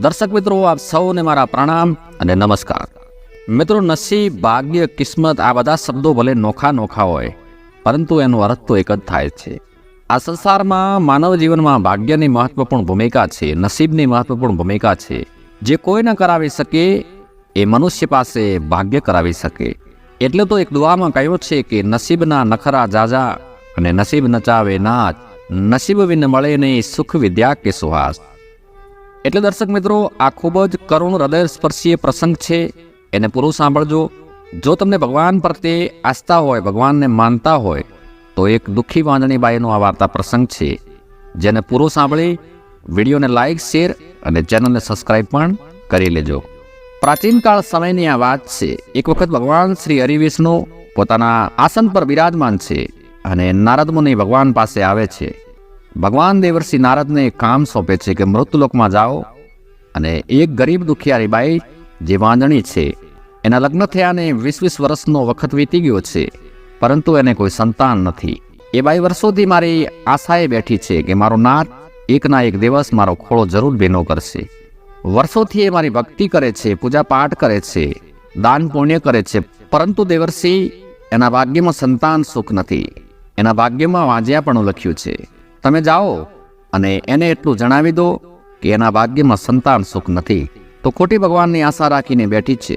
દર્શક મિત્રો, આપ સૌને મારા પ્રણામ અને નમસ્કાર. મિત્રો, નસીબ, ભાગ્ય, કિસ્મત આ બધા શબ્દો ભલે નોખા નોખા હોય, પરંતુ એનો અર્થ તો એક જ થાય છે. આ સંસારમાં માનવ જીવનમાં ભાગ્યની મહત્વપૂર્ણ ભૂમિકા છે, નસીબની મહત્વપૂર્ણ ભૂમિકા છે. જે કોઈ ન કરાવી શકે એ મનુષ્ય પાસે ભાગ્ય કરાવી શકે. એટલે તો એક દુઆમાં કહ્યું છે કે નસીબના નખરા જાજા અને નસીબ નચાવે નાચ, નસીબ વિન મળે નહીં સુખ વિદ્યા કે સુહાસ. એટલે દર્શક મિત્રો, આ ખૂબ જ કરુણ હૃદયસ્પર્શીય પ્રસંગ છે. એને પૂરું સાંભળજો. જો તમને ભગવાન પ્રત્યે આસ્થા હોય, ભગવાનને માનતા હોય, તો એક દુઃખી વાંદણીબાઈનો આ વાર્તા પ્રસંગ છે, જેને પૂરો સાંભળી વિડીયોને લાઇક, શેર અને ચેનલને સબસ્ક્રાઇબ પણ કરી લેજો. પ્રાચીન કાળ સમયની આ વાત છે. એક વખત ભગવાન શ્રી હરિવિષ્ણુ પોતાના આસન પર બિરાજમાન છે અને નારદ મુનિ ભગવાન પાસે આવે છે. ભગવાન દેવર્ષિ નારદને કામ સોંપે છે કે મૃત્યુલોકમાં જાઓ અને એક ગરીબ દુખિયારી બાઈ જે વાંદણી છે, એના લગ્ન થયાને 20 વર્ષનો વખત વીતી ગયો છે, પરંતુ એને કોઈ સંતાન નથી. એ બાઈ વર્ષોથી મારી આશાએ બેઠી છે કે મારો નાથ એકના એક દિવસ મારો ખોળો જરૂર ભીનો કરશે. વર્ષોથી એ મારી ભક્તિ કરે છે, પૂજા પાઠ કરે છે, દાન પુણ્ય કરે છે, પરંતુ દેવર્ષિ એના ભાગ્યમાં સંતાન સુખ નથી. એના ભાગ્યમાં વાંજ્યાપણું લખ્યું છે. તમે જાઓ અને એને એટલું જણાવી દો કે એના ભાગ્યમાં સંતાન સુખ નથી. તો ખોટી ભગવાનની આશા રાખીને બેઠી છે.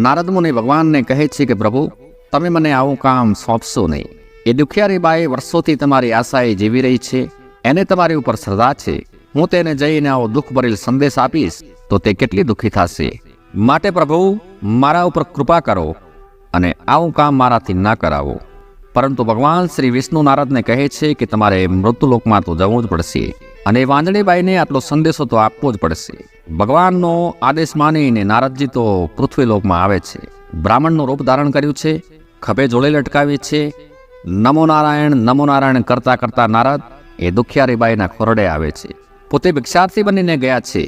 નારદ મુનિ ભગવાનને કહે છે કે પ્રભુ, તમે મને આવું કામ સોંપશો નહીં. એ દુખિયારી બાઈ વર્ષોથી તમારી આશાએ જીવી રહી છે, એને તમારી ઉપર શ્રદ્ધા છે. હું તેને જઈને આવો દુઃખ ભરેલ સંદેશ આપીશ તો તે કેટલી દુઃખી થશે. માટે પ્રભુ, મારા ઉપર કૃપા કરો અને આવું કામ મારાથી ના કરાવો. પરંતુ ભગવાન શ્રી વિષ્ણુ નારદને કહે છે કે તમારે મૃત્યુલોકમાં તો જવું જ પડશે અને વાંદણીબાઈને આટલો સંદેશો તો આપવો જ પડશે. ભગવાનનો આદેશ માનીને નારદજી તો પૃથ્વીલોકમાં આવે છે. બ્રાહ્મણનું રૂપ ધારણ કર્યું છે, ખભે જોડે લટકાવી છે. નમો નારાયણ કરતા કરતા નારદ એ દુખિયારી બાઈના ખોરડે આવે છે. પોતે ભિક્ષાર્થી બનીને ગયા છે.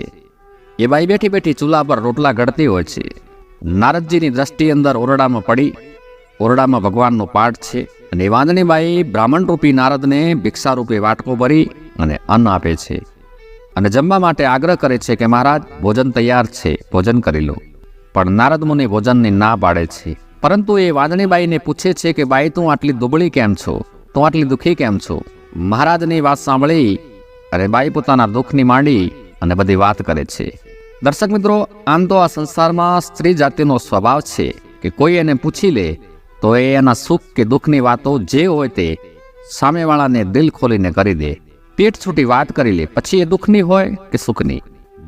એ બાઈ બેઠી બેઠી ચૂલા પર રોટલા ઘડતી હોય છે. નારદજીની દ્રષ્ટિ અંદર ઓરડામાં પડી. ઓરડામાં ભગવાનનો પાઠ છે અને વાંદણીબાઈ બ્રાહ્મણ રૂપી નારદને ભિક્ષા રૂપે વાટકો ભરી અને અન્ન આપે છે અને જમવા માટે આગ્રહ કરે છે કે મહારાજ, ભોજન તૈયાર છે, ભોજન કરી લો. પણ નારદ મુનિ ભોજનની ના પાડે છે. પરંતુ એ વાંદણીબાઈને પૂછે છે કે બાઈ, તું આટલી દુબળી કેમ છો? તું આટલી દુઃખી કેમ છો? મહારાજની વાત સાંભળી અને બાઈ પોતાના દુઃખની માંડી અને બધી વાત કરે છે. દર્શક મિત્રો, આમ તો આ સંસારમાં સ્ત્રી જાતિનો સ્વભાવ છે કે કોઈ એને પૂછી લે તો એ એના સુખ કે દુઃખની વાતો જે હોય તે સામેવાળાને દિલ ખોલીને કરી દે, પેટ છૂટી વાત કરી લે, પછી એ દુઃખની હોય કે સુખની.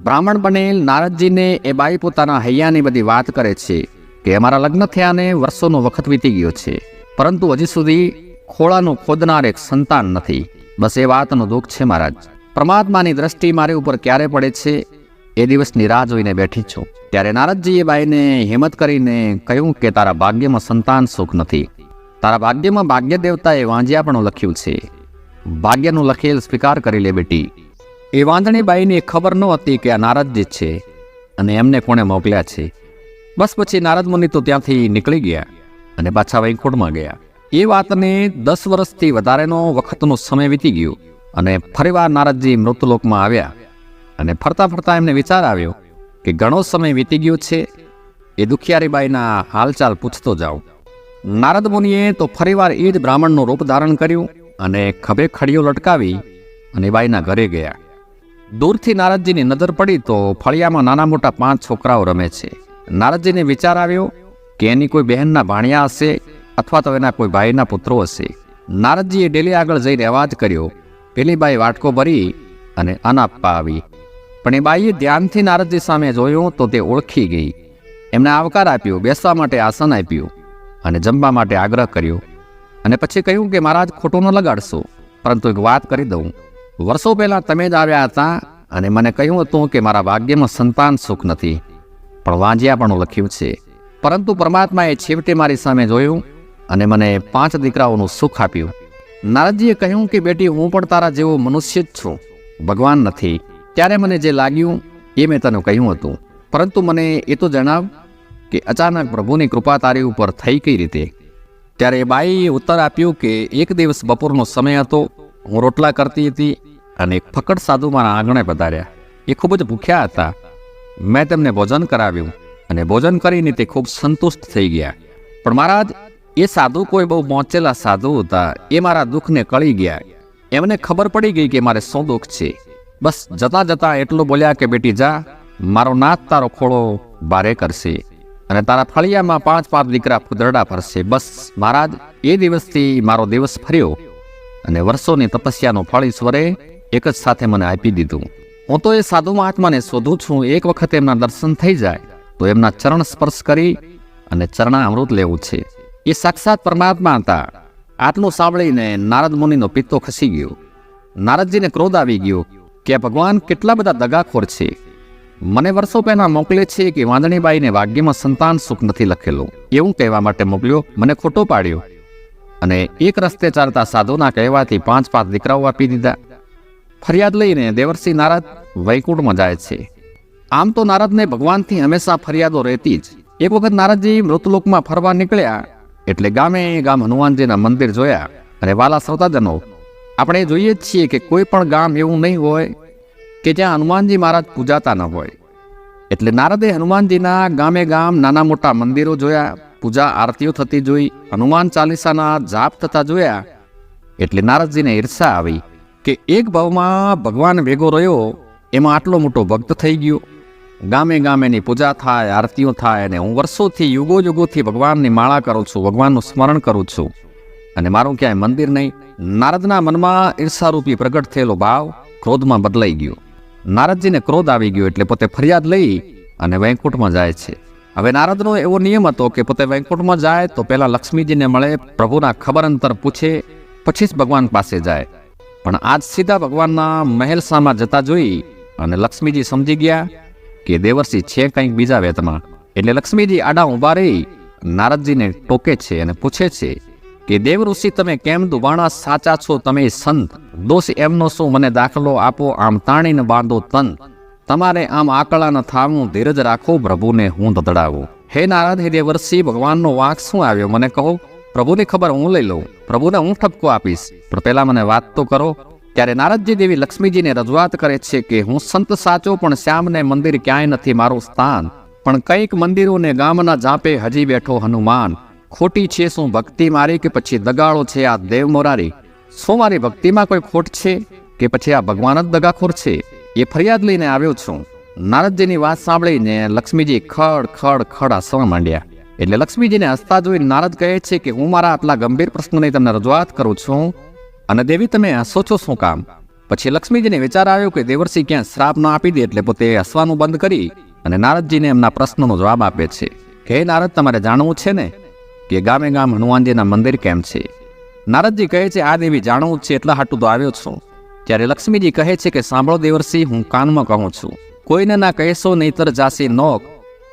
બ્રાહ્મણ બનેલ નારદજીને એ બાઈ પોતાના હૈયાની બધી વાત કરે છે કે અમારા લગ્ન થયાને વર્ષોનો વખત વીતી ગયો છે, પરંતુ હજી સુધી ખોળાનું ખોદનાર એક સંતાન નથી. બસ એ વાતનું દુઃખ છે મહારાજ. પરમાત્માની દ્રષ્ટિ મારી ઉપર ક્યારે પડે છે એ દિવસની રાહ જોઈને બેઠી છું. ત્યારે નારદજીએ બાઈને હિંમત કરીને કહ્યું કે તારા ભાગ્યમાં સંતાન સુખ નથી. તારા ભાગ્યમાં ભાગ્ય દેવતાએ વાંજ્યાપણું લખ્યું છે. ભાગ્યનું લખેલ સ્વીકાર કરી લે બેટી. એ વાંદણી બાઈને ખબર ન હતી કે આ નારદજી છે અને એમને કોણે મોકલ્યા છે. બસ પછી નારદ મુનિ તો ત્યાંથી નીકળી ગયા અને પાછા વૈકુંઠમાં ગયા. એ વાતને 10 વર્ષથી વધારેનો વખતનો સમય વીતી ગયો અને ફરીવાર નારદજી મૃત્યુલોકમાં આવ્યા અને ફરતા ફરતા એમને વિચાર આવ્યો કે ઘણો સમય વીતી ગયો છે, એ દુખિયારી બાઈના હાલચાલ પૂછતો જાઉં. નારદ મુનિએ તો ફરીવાર એ જ બ્રાહ્મણનું રૂપ ધારણ કર્યું અને ખભે ખડીઓ લટકાવી અને બાઈના ઘરે ગયા. દૂરથી નારદજીની નજર પડી તો ફળિયામાં નાના મોટા 5 છોકરાઓ રમે છે. નારદજીને વિચાર આવ્યો કે એની કોઈ બહેનના ભાણિયા હશે અથવા તો એના કોઈ ભાઈના પુત્રો હશે. નારદજીએ ડેલી આગળ જઈને અવાજ કર્યો. પેલી બાઈ વાટકો ભરી અને અન્ન આપવા આવી. પણ એ બાઈએ ધ્યાનથી નારદજી સામે જોયું તો તે ઓળખી ગઈ. એમને આવકાર આપ્યો, બેસવા માટે આસન આપ્યું અને જમવા માટે આગ્રહ કર્યો અને પછી કહ્યું કે મહારાજ, ખોટું ન લગાડશો, પરંતુ એક વાત કરી દઉં. વર્ષો પહેલાં તમે જ આવ્યા હતા અને મને કહ્યું હતું કે મારા ભાગ્યમાં સંતાન સુખ નથી, પણ વાંજ્યાપણું લખ્યું છે. પરંતુ પરમાત્માએ છેવટે મારી સામે જોયું અને મને 5 દીકરાઓનું સુખ આપ્યું. નારદજીએ કહ્યું કે બેટી, હું પણ તારા જેવો મનુષ્ય જ છું, ભગવાન નથી. ત્યારે મને જે લાગ્યું એ મેં તને કહ્યું હતું, પરંતુ મને એ તો જણાવ કે અચાનક પ્રભુની કૃપા તારી ઉપર થઈ કઈ રીતે? ત્યારે એ બાઈએ ઉત્તર આપ્યું કે એક દિવસ બપોરનો સમય હતો, હું રોટલા કરતી હતી અને એક ફકડ સાધુ મારા આંગણે પધાર્યા. એ ખૂબ જ ભૂખ્યા હતા મેં તેમને ભોજન કરાવ્યું અને ભોજન કરીને તે ખૂબ સંતુષ્ટ થઈ ગયા. પણ મહારાજ, એ સાધુ કોઈ બહુ પહોંચેલા સાધુ હતા. એ મારા દુઃખને કળી ગયા. એમને ખબર પડી ગઈ કે મારે શું દુઃખ છે. બસ જતા જતા એટલું બોલ્યા કે બેટી જા, મારો નાથ તારો ખોળો ભારે કરશે અને તારા ફળિયામાં 5 દીકરા ફુદરડા ભરશે. બસ મહારાજ, એ દિવસથી મારો દિવસ ફર્યો અને વર્ષોની તપસ્યાનું ફળ ઈશ્વરે એક જ સાથે મને આપી દીધું. હું તો એ સાધુ મહાત્માને શોધું છું. એક વખત એમના દર્શન થઈ જાય તો એમના ચરણ સ્પર્શ કરી અને ચરણામૃત લેવું છે. એ સાક્ષાત પરમાત્મા હતા. આટલું સાંભળીને નારદ મુનિનો પિત્તો ખસી ગયો. નારદજીને ક્રોધ આવી ગયો કે આ ભગવાન કેટલા બધા દગાખોર છે. મને વર્ષો પહેલા મોકલે છે કે વાંદણીબાઈને ભાગ્યમાં સંતાન સુખ નથી લખેલું, એવું કહેવા માટે મોકલ્યો. મને ખોટો પાડ્યો અને એક રસ્તે ચાલતા સાધુના કહેવાથી 5 દીકરાઓ આપી દીધા. ફરિયાદ લઈને દેવર્ષિ નારદ વૈકુંઠમાં જાય છે. આમ તો નારદને ભગવાનથી હંમેશા ફરિયાદો રહેતી જ. એક વખત નારદજી મૃતલોકમાં ફરવા નીકળ્યા એટલે ગામે ગામ હનુમાનજીના મંદિર જોયા. અને વાલા શ્રોતાજનો, આપણે જોઈએ જ છીએ કે કોઈ પણ ગામ એવું નહીં હોય કે જ્યાં હનુમાનજી મહારાજ પૂજાતા ન હોય. એટલે નારદે હનુમાનજીના ગામે ગામ નાના મોટા મંદિરો જોયા, પૂજા આરતીઓ થતી જોઈ, હનુમાન ચાલીસાના જાપ થતા જોયા. એટલે નારદજીને ઈર્ષા આવી કે એક ભાવમાં ભગવાન ભેગો રહ્યો એમાં આટલો મોટો ભક્ત થઈ ગયો. ગામે ગામેની પૂજા થાય, આરતીઓ થાય અને હું વર્ષોથી યુગોથી ભગવાનની માળા કરું છું, ભગવાનનું સ્મરણ કરું છું અને મારું ક્યાંય મંદિર નહીં. નારદના મનમાં ઈર્ષારૂપી પ્રગટ થયેલો ભાવ ક્રોધમાં બદલાઈ ગયો. નારદજીને ક્રોધ આવી ગયો એટલે પોતે ફરિયાદ લઈ અને વૈકુંઠમાં જાય છે. હવે નારદનો એવો નિયમ હતો કે પોતે વૈકુંઠમાં જાય તો પહેલા લક્ષ્મીજીને મળે, પ્રભુના ખબર અંતર પૂછે, પછી જ ભગવાન પાસે જાય. પણ આજ સીધા ભગવાનના મહેલ સામા જતા જોઈ અને લક્ષ્મીજી સમજી ગયા કે દેવર્ષિ છે કંઈક બીજા વેતમાં. એટલે લક્ષ્મીજી આડા ઊભા રહી નારદજીને ટોકે છે અને પૂછે છે કે દેવ ઋષિ, તમે કેમ દુબાણા સાચા છો? તમે સંત, દોષ એમનો શું? મને દાખલો આપો, આમ તાણીને બાંધો તન. તમારે આમ આકળા ન થાવું, ધીરજ રાખો, પ્રભુને હું ધધડાવું. હે નારદ, હે દેવર્ષિ, ભગવાનનો વાંક શું આવ્યો મને કહો. પ્રભુની ખબર હું લઈ લઉં, પ્રભુને હું ઠપકો આપીશ, પણ પહેલા મને વાત તો કરો. ત્યારે નારદજી દેવી લક્ષ્મીજીને રજૂઆત કરે છે કે હું સંત સાચો, પણ શ્યામને મંદિર ક્યાંય નથી મારું સ્થાન. પણ કંઈક મંદિરોને ગામના જાપે હજી બેઠો હનુમાન. ખોટી છે શું ભક્તિ મારી કે પછી દગાળો છે આ દેવ મોરારી? શું મારી ભક્તિમાં કોઈ ખોટ છે કે પછી આ ભગવાન જ દગાખોર છે? એ ફરિયાદ લઈને આવ્યો છું. નારદજીની વાત સાંભળીને લક્ષ્મીજી ખડ ખડ ખડ હસવા માંડ્યા. એટલે લક્ષ્મીજીને હસતા જોઈ નારદ કહે છે કે હું મારા આટલા ગંભીર પ્રશ્નની તમને રજૂઆત કરું છું અને દેવી તમે હસો છો શું કામ? પછી લક્ષ્મીજીને વિચાર આવ્યો કે દેવર્ષિ ક્યાં શ્રાપ ન આપી દે, એટલે પોતે હસવાનું બંધ કરી અને નારદજીને એમના પ્રશ્નનો જવાબ આપે છે કે હે નારદ, તમારે જાણવું છે ને કે ગામે ગામ હનુમાનજીના મંદિર કેમ છે? નારદજી કહે છે આ દેવી જાણવું છે એટલા હાટું તો આવ્યો છું. ત્યારે લક્ષ્મીજી કહે છે કે સાંભળો દેવર્ષિ, હું કાનમાં કહું છું, કોઈને ના કહેશો નહીતર જાસી નોક.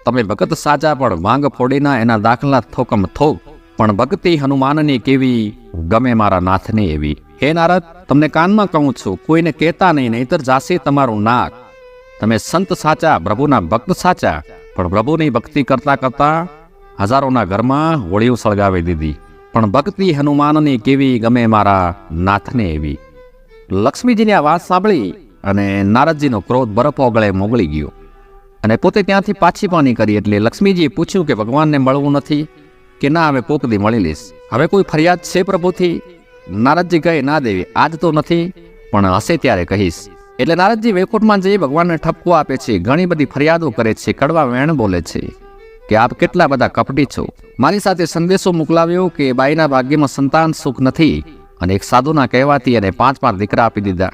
તમે ભગત સાચા પણ ભાંગ ફોડીના એના દાખલા થોકમ થોક. પણ ભક્તિ હનુમાનની કેવી, ગમે મારા નાથને એવી. હે નારદ, તમને કાનમાં કહું છું, કોઈને કહેતા નહીં નહીતર જાસી તમારું નાક. તમે સંત સાચા, પ્રભુના ભક્ત સાચા, પણ પ્રભુની ભક્તિ કરતા કરતા હજારોના ઘરમાં હોળીઓ સળગાવી દીધી. પણ ભક્તિ હનુમાનની કેવી, ગમે મારા નાથને એવી. લક્ષ્મીજીની આ વાત સાંભળી અને નારદજીનો ક્રોધ બરફ ઓગળે મોગળી ગયો અને પોતે ત્યાંથી પાછી પાની કરી. એટલે લક્ષ્મીજીએ પૂછ્યું કે ભગવાનને મળવું નથી કે ના, હવે કોક દી મળી લઈશ. હવે કોઈ ફરિયાદ છે પ્રભુથી? નારદજી કહે ના દેવી, આજ તો નથી, પણ હશે ત્યારે કહીશ. એટલે નારદજી વૈકુંઠમાં જઈ ભગવાનને ઠપકો આપે છે, ઘણી બધી ફરિયાદો કરે છે, કડવા વેણ બોલે છે કે આપ કેટલા બધા કપટી છો. મારી સાથે સંદેશો મોકલાવ્યો કે બાઈના ભાગ્યમાં સંતાન સુખ નથી અને એક સાધુના કહેવાથી એને 5 દીકરા આપી દીધા.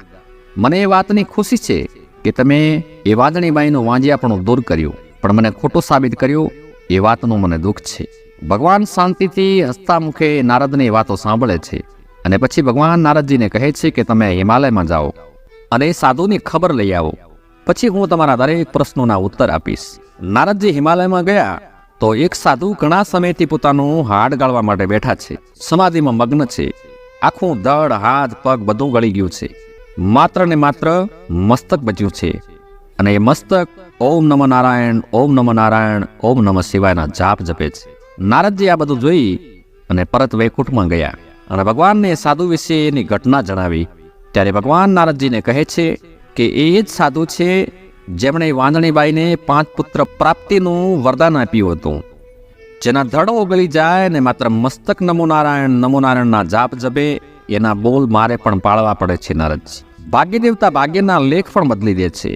મને એ વાતની ખુશી છે કે તમે એ વાદણીબાઈનું વાંજિયાપણું દૂર કર્યું, પણ મને ખોટું સાબિત કર્યું, એ વાતનું મને દુઃખ છે. ભગવાન શાંતિથી હસતા મુખે નારદની વાતો સાંભળે છે અને પછી ભગવાન નારદજીને કહે છે કે તમે હિમાલયમાં જાઓ અને એ સાધુની ખબર લઈ આવો, પછી હું તમારા દરેક પ્રશ્નોના ઉત્તર આપીશ. નારદજી હિમાલયમાં ગયા તો એક સાધુ ઘણા સમયથી પોતાનું હાડ ગાળવા માટે બેઠા છે, સમાધિમાં મગ્ન છે. આખું ધડ, હાથ, પગ બધું ગળી ગયું છે, માત્ર ને માત્ર મસ્તક બચ્યું છે અને એ મસ્તક ઓમ નમઃ નારાયણ, ઓમ નમઃ નારાયણ, ઓમ નમઃ શિવાયના જાપ જપે છે. નારદજી આ બધું જોઈ અને પરત વૈકુંઠમાં ગયા અને ભગવાનને સાધુ વિશે એની ઘટના જણાવી. ત્યારે ભગવાન નારદજીને કહે છે કે એ જ સાધુ છે જેમણે વાંદણીબાઈને 5 પુત્ર પ્રાપ્તિનું વરદાન આપ્યું હતું. જેના ધડ ઓગળી જાય ને માત્ર મસ્તક નમો નારાયણના જાપ જપે એના બોલ મારે પણ પાળવા પડે છે નારદજી. ભાગ્ય દેવતા ભાગ્યના લેખ પણ બદલી દે છે.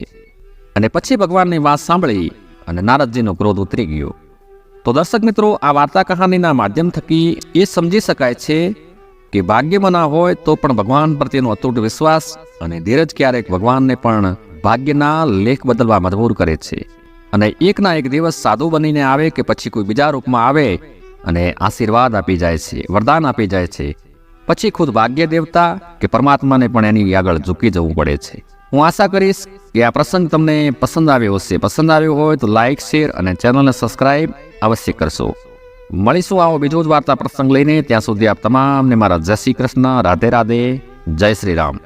અને પછી ભગવાનની વાત સાંભળી અને નારદજીનો ક્રોધ ઉતરી ગયો. તો દર્શક મિત્રો, આ વાર્તા કહાનીના માધ્યમ થકી એ સમજી શકાય છે કે ભાગ્યમાં ના હોય તો પણ ભગવાન પ્રત્યેનો અતૂટ વિશ્વાસ અને ધીરજ ક્યારેક ભગવાનને પણ ભાગ્યના લેખ બદલવા મજબૂર કરે છે. અને એકના એક દિવસ સાધુ બનીને આવે કે પછી કોઈ બીજા રૂપમાં આવે અને આશીર્વાદ આપી જાય છે, વરદાન આપી જાય છે, પછી ખુદ ભાગ્ય દેવતા કે પરમાત્માને પણ એની આગળ ઝૂકી જવું પડે છે. હું આશા કરીશ કે આ પ્રસંગ તમને પસંદ આવ્યો હશે. પસંદ આવ્યો હોય તો લાઇક, શેર અને ચેનલને સબસ્ક્રાઇબ અવશ્ય કરશો. મળીશું આવો બીજો જ વાર્તા પ્રસંગ લઈને. ત્યાં સુધી આપ તમામને મારા જય શ્રી કૃષ્ણ, રાધે રાધે, જય શ્રી રામ.